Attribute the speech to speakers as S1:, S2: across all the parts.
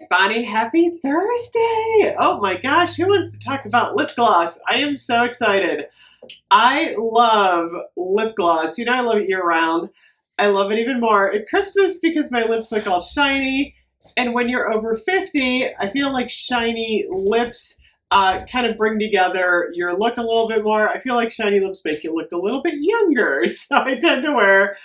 S1: Bonnie, happy Thursday! Oh my gosh, who wants to talk about lip gloss? I am so excited. I love lip gloss. You know, I love it year round. I love it even more at Christmas because my lips look all shiny. And when you're over 50, I feel like shiny lips kind of bring together your look a little bit more. I feel like shiny lips make you look a little bit younger. So I tend to wear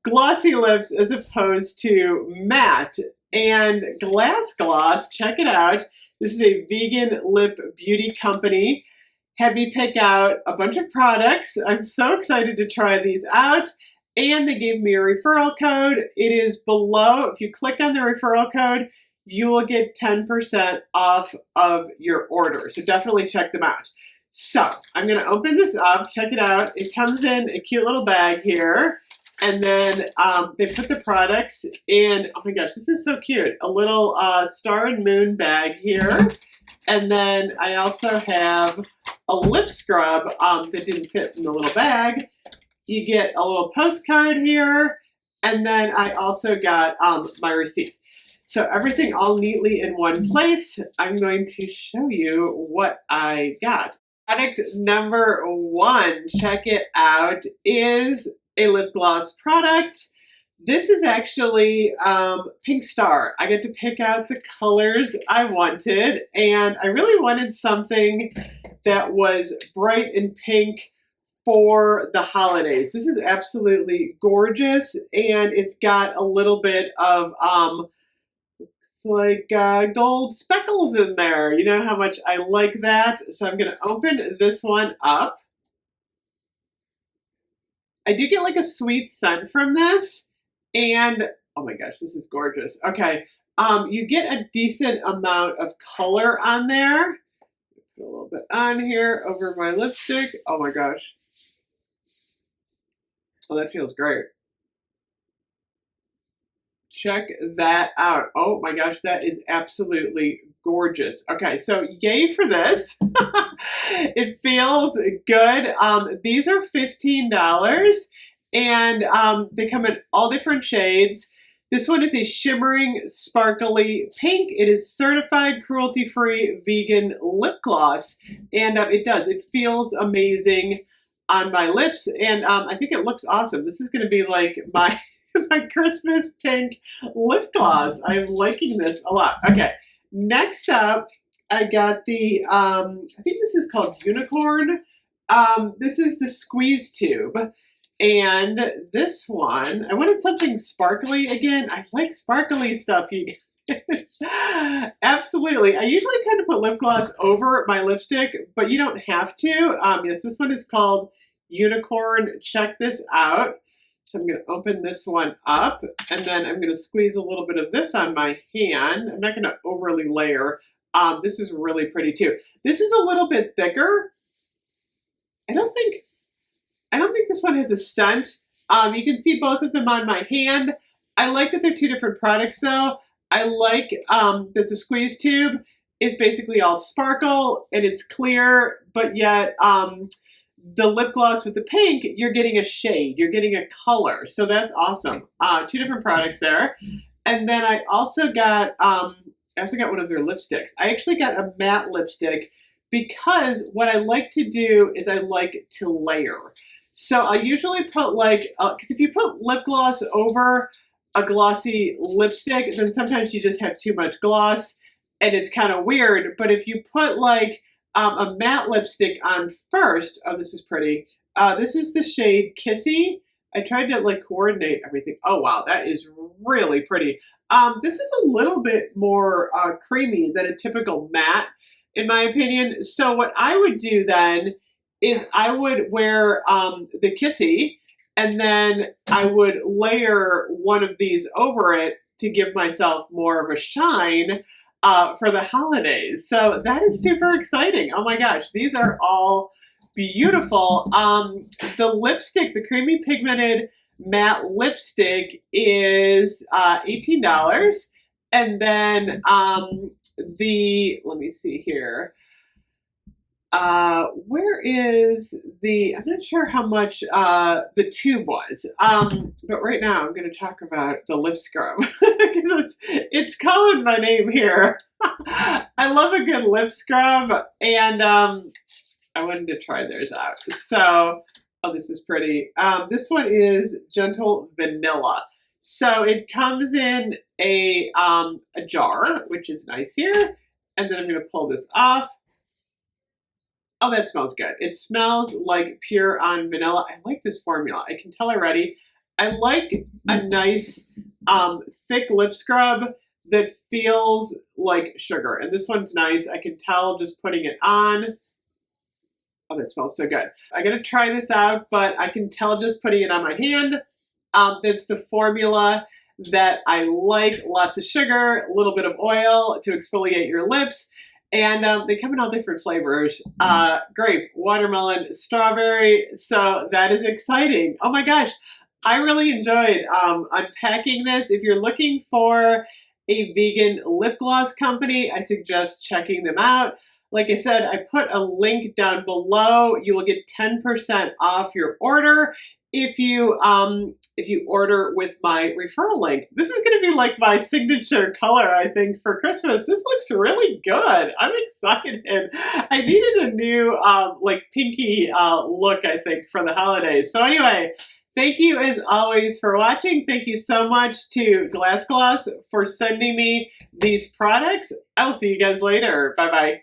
S1: glossy lips as opposed to matte. And Glass Gloss, check it out. This is a vegan lip beauty company. Had me pick out a bunch of products. I'm so excited to try these out. And they gave me a referral code. It is below. If you click on the referral code, you will get 10% off of your order. So definitely check them out. So I'm going to open this up. Check it out. It comes in a cute little bag here. And then they put the products in, oh my gosh, this is so cute. A little star and moon bag here. And then I also have a lip scrub that didn't fit in the little bag. You get a little postcard here. And then I also got my receipt. So everything all neatly in one place. I'm going to show you what I got. Product number one, check it out, is a lip gloss product. This is actually Pink Star. I get to pick out the colors I wanted, and I really wanted something that was bright and pink for the holidays. This is absolutely gorgeous, and it's got a little bit of like gold speckles in there. You know how much I like that. So I'm going to open this one up. I do get like a sweet scent from this, and oh my gosh, this is gorgeous. Okay, you get a decent amount of color on there. Put a little bit on here over my lipstick. Oh my gosh. Oh, that feels great. Check that out. Oh my gosh, that is absolutely gorgeous. Okay, so yay for this. It feels good. These are $15 and they come in all different shades. This one is a shimmering, sparkly pink. It is certified cruelty-free vegan lip gloss, and it feels amazing on my lips, and I think it looks awesome. This is going to be like my my Christmas pink lip gloss. I'm liking this a lot. Okay, next up, I got the, I think this is called Unicorn. This is the squeeze tube. And this one, I wanted something sparkly again. I like sparkly stuff, you Absolutely. I usually tend to put lip gloss over my lipstick, but you don't have to. Yes, this one is called Unicorn. Check this out. So I'm going to open this one up, and then I'm going to squeeze a little bit of this on my hand. I'm not going to overly layer. This is really pretty too. This is a little bit thicker. I don't think this one has a scent. You can see both of them on my hand. I like that they're two different products though. I like that the squeeze tube is basically all sparkle and it's clear, but yet the lip gloss with the pink, you're getting a shade, you're getting a color. So that's awesome. Two different products there. And then I also got one of their lipsticks. I actually got a matte lipstick because what I like to do is I like to layer. So I usually put like, because if you put lip gloss over a glossy lipstick, then sometimes you just have too much gloss and it's kind of weird. But if you put like a matte lipstick on first, oh, this is pretty. This is the shade Kissy. I tried to like coordinate everything. Oh wow, that is really pretty. This is a little bit more creamy than a typical matte, in my opinion. So what I would do then is I would wear the Kissy, and then I would layer one of these over it to give myself more of a shine for the holidays. So that is super exciting. Oh my gosh, these are all beautiful. The lipstick, the creamy pigmented matte lipstick is $18. And then let me see here. Where is I'm not sure how much the tube was. But right now I'm going to talk about the lip scrub because it's calling my name here. I love a good lip scrub, and I wanted to try theirs out. So, oh, this is pretty. This one is Gentle Vanilla. So it comes in a jar, which is nice here. And then I'm going to pull this off. Oh, that smells good. It smells like pure on vanilla. I like this formula. I can tell already. I like a nice thick lip scrub that feels like sugar. And this one's nice. I can tell just putting it on. Oh, that smells so good. I gotta try this out, but I can tell just putting it on my hand. That's the formula that I like. Lots of sugar, a little bit of oil to exfoliate your lips. And they come in all different flavors. Grape, watermelon, strawberry. So that is exciting. Oh my gosh. I really enjoyed unpacking this. If you're looking for a vegan lip gloss company, I suggest checking them out. Like I said, I put a link down below. You will get 10% off your order if you order with my referral link. This is going to be like my signature color, I think, for Christmas. This looks really good. I'm excited. I needed a new like pinky look, I think, for the holidays. So anyway, thank you as always for watching. Thank you so much to Lipgloss for sending me these products. I'll see you guys later. Bye-bye.